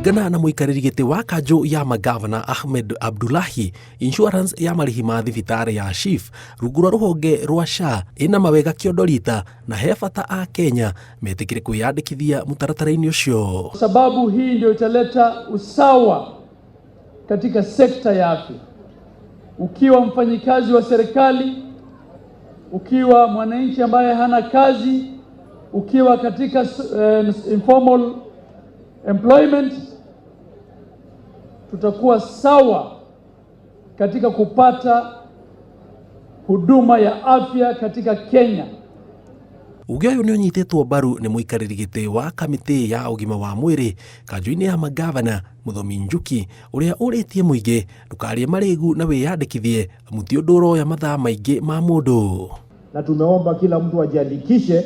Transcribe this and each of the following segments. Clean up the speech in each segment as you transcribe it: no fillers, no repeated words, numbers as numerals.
kuringana na muikariri giti wa kanjo ya magavana Ahmed Abdullahi, insurance ya marihi ma thibitari ya SHIF rungu rwa ruhonge rwa SHA ina mawega kiondorita na he bata a Kenya metikire kwiyandikithia mutaratara-ini ucio. Sababu hii ndio italeta usawa katika sekta ya afya. Ukiwa mfanyikazi wa serikali, ukiwa mwananchi ambaye hana kazi, ukiwa katika informal employment, tutakuwa sawa katika kupata huduma ya afya katika Kenya. Uge uyu niunyitetwo mbaru ni muikariri giti wa kamiti ya ugima wa mwiri kanjo-ini ya magavana Muthomi Njuki, uria uritie muingi ndukarie marigu na wiyandikithie muti undu uroya mathaa maingi ma mundu. Na tumeomba kila mtu ajiandikishe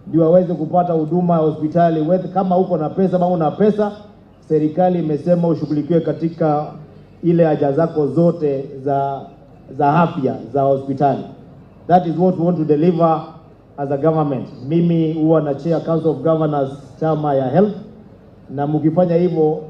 ndio aweze kupata huduma ya hospitali. Kama uko na pesa ama una pesa, serikali imesema ushughulikiwe katika ile haja zako zote za afya za hospitali. That is what we want to deliver as a government. Mimi huwa na chair Council of Governors chama ya health, na mkifanya hivyo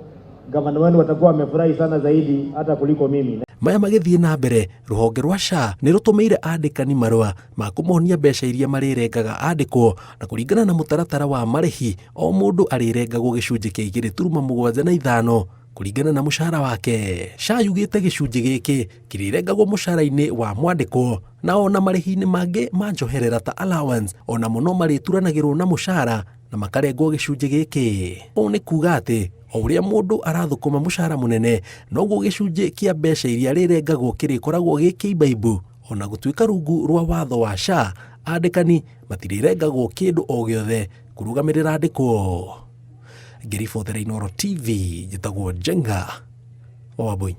gavana wenu watakuwa wamefurahi sana zaidi hata kuliko mimi. Maya magithie na mbere, ruhonge rwa SHA ni rutumeire andikani marua ma kumuhonia mbeca iria marirengaga andikwo na kuringana na mutaratara wa marihi o mundu arirengagwo gicunji kia 2.75 kuringana na mushahara wake. SHA yugite gicunji giki kirirengagwo mushahara-ini wa mwandikwo na ona marihi-ini mangi ma njoherera ta allowance ona muno marituranagirwo na mushahara na makarengwo gicunji giki. O ni kuga ati o uria mundu arathukuma mushahara munene noguo gicunji kia mbeca iria rirengagwo kirikoragwo gikiimbaibu. Ona gutuika rungu rwa watho wa SHA andikani matirirengagwo kindu o giothe kurugamirira andikwo. Ngiribotera Inooro TV, njitagwo Njenga Wambui.